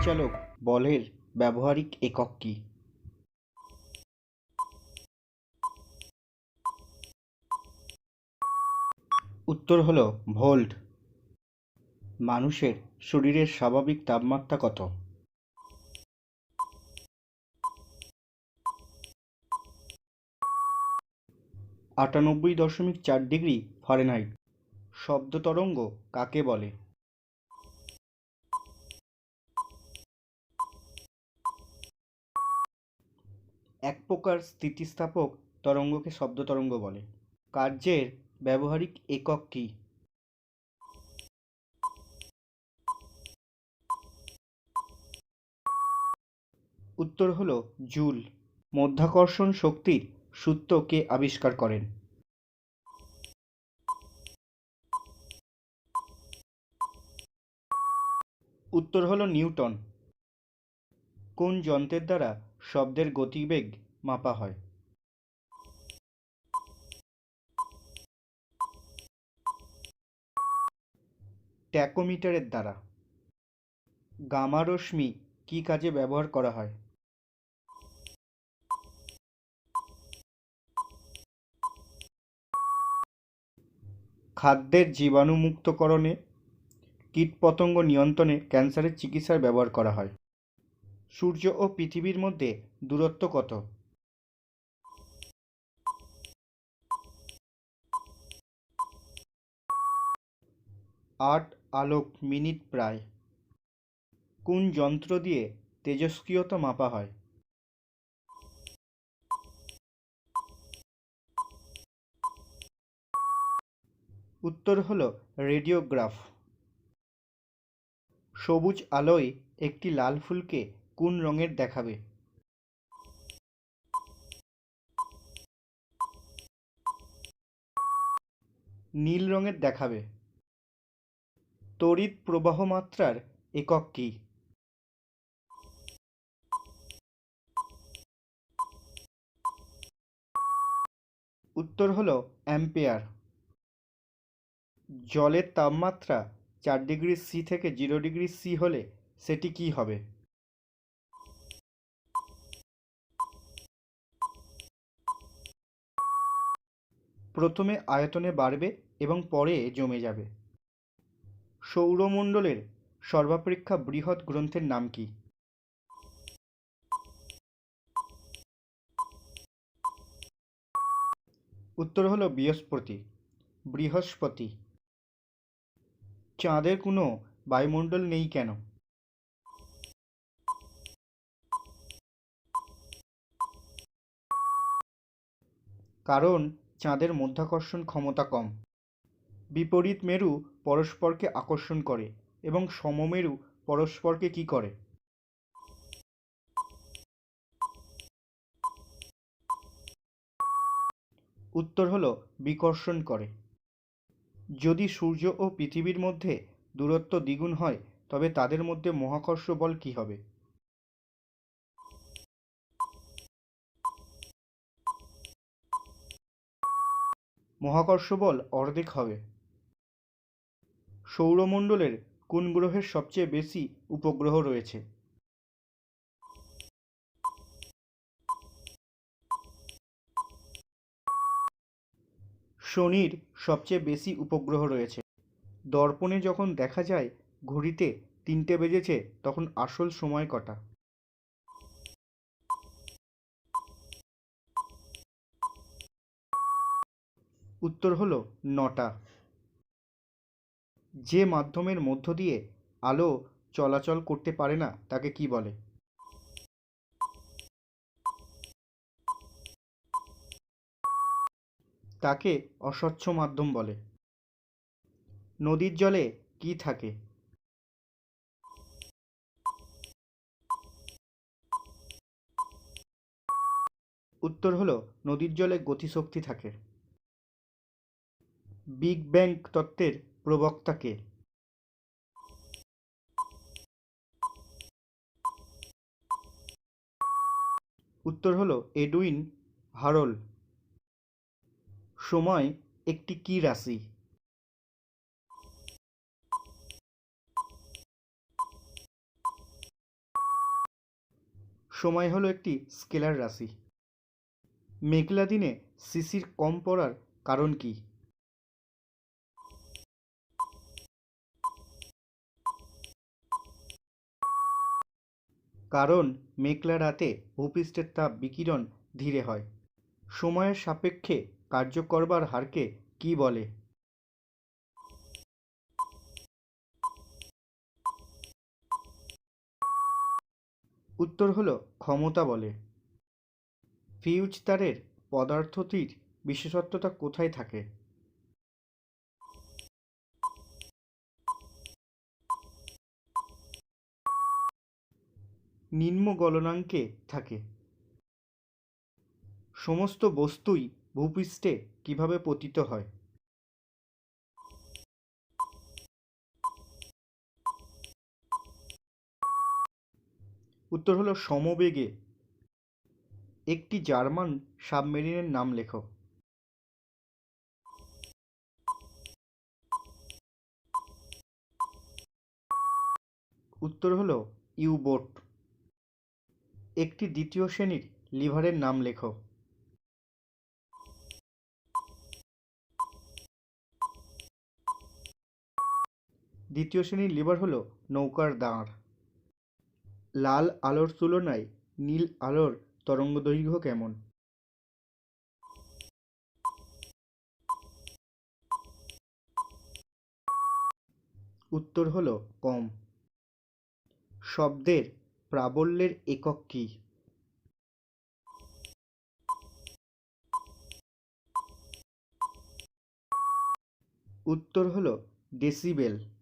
পরিচালক বলের ব্যবহারিক একক কী? উত্তর হল ভোল্ট। মানুষের শরীরের স্বাভাবিক তাপমাত্রা কত? 98.4 ডিগ্রি ফারেনহাইট। শব্দ তরঙ্গ কাকে বলে? এক প্রকার স্থিতিস্থাপক তরঙ্গকে শব্দ তরঙ্গ বলে। কার্যের ব্যবহারিক একক কী? উত্তর হল জুল। মাধ্যাকর্ষণ শক্তির সূত্র কে আবিষ্কার করেন? উত্তর হল নিউটন। কোন যন্ত্রের দ্বারা শব্দের গতিবেগ মাপা হয়? ট্যাকোমিটারের দ্বারা। গামা রশ্মি কী কাজে ব্যবহার করা হয়? খাদ্যের জীবাণুমুক্তকরণে, কীটপতঙ্গ নিয়ন্ত্রণে, ক্যান্সারের চিকিৎসায় ব্যবহার করা হয়। সূর্য ও পৃথিবীর মধ্যে দূরত্ব কত? 8 আলোক মিনিট প্রায়। কোন যন্ত্র দিয়ে তেজস্ক্রিয়তা মাপা হয়? উত্তর হল রেডিওগ্রাফ। সবুজ আলোয় একটি লাল ফুলকে কোন রঙের দেখাবে? নীল রঙের দেখাবে। তড়িৎ প্রবাহ মাত্রার একক কী? উত্তর হল অ্যাম্পিয়ার। জলের তাপমাত্রা 4 ডিগ্রি সি থেকে 0 ডিগ্রি সি হলে সেটি কী হবে? প্রথমে আয়তনে বাড়বে এবং পরে জমে যাবে। সৌরমণ্ডলের সর্বাপেক্ষা বৃহৎ গ্রন্থের নাম কি? উত্তর হল বৃহস্পতি। চাঁদের কোনো বায়ুমণ্ডল নেই কেন? কারণ চাঁদের মাধ্যাকর্ষণ ক্ষমতা কম। বিপরীত মেরু পরস্পরকে আকর্ষণ করে এবং সমমেরু পরস্পরকে কী করে? উত্তর হল বিকর্ষণ করে। যদি সূর্য ও পৃথিবীর মধ্যে দূরত্ব দ্বিগুণ হয় তবে তাদের মধ্যে মহাকর্ষ বল কী হবে? মহাকর্ষ বল অর্ধেক হবে। সৌরমণ্ডলের কোন গ্রহের সবচেয়ে বেশি উপগ্রহ রয়েছে? শনির সবচেয়ে বেশি উপগ্রহ রয়েছে। দর্পণে যখন দেখা যায় ঘড়িতে 3টে বেজেছে তখন আসল সময় কটা? উত্তর হল 9টা। যে মাধ্যমের মধ্য দিয়ে আলো চলাচল করতে পারে না তাকে কি বলে? তাকে অস্বচ্ছ মাধ্যম বলে। নদীর জলে কি থাকে? উত্তর হল নদীর জলে গতিশক্তি থাকে। বিগ ব্যাং তত্ত্বের প্রবক্তা কে? উত্তর হল এডুইন হারল। সময় একটি কী রাশি? সময় হলো একটি স্কেলার রাশি। মেঘলা দিনে শিশির কম পড়ার কারণ কি? কারণ মেঘলা রাতে ভূপৃষ্ঠের তাপ বিকিরণ ধীরে হয়। সময়ের সাপেক্ষে কার্য করবার হারকে কি বলে? উত্তর হলো ক্ষমতা বলে। ফিউজ তারের পদার্থটির বিশেষত্বটা কোথায় থাকে? নিম্ন গলনাঙ্কে থাকে। সমস্ত বস্তুই ভূপৃষ্ঠে কিভাবে পতিত হয়? উত্তর হলো সমবেগে। একটি জার্মান সাবমেরিনের নাম লেখো। উত্তর হলো ইউ-বোট। একটি দ্বিতীয় শ্রেণীর লিভারের নাম লেখো। দ্বিতীয় শ্রেণীর লিভার হলো নৌকার দাঁড়। লাল আলোর তুলনায় নীল আলোর তরঙ্গদৈর্ঘ্য কেমন? উত্তর হলো কম। শব্দের প্রাবল্যের একক কী? উত্তর হলো ডেসিবেল।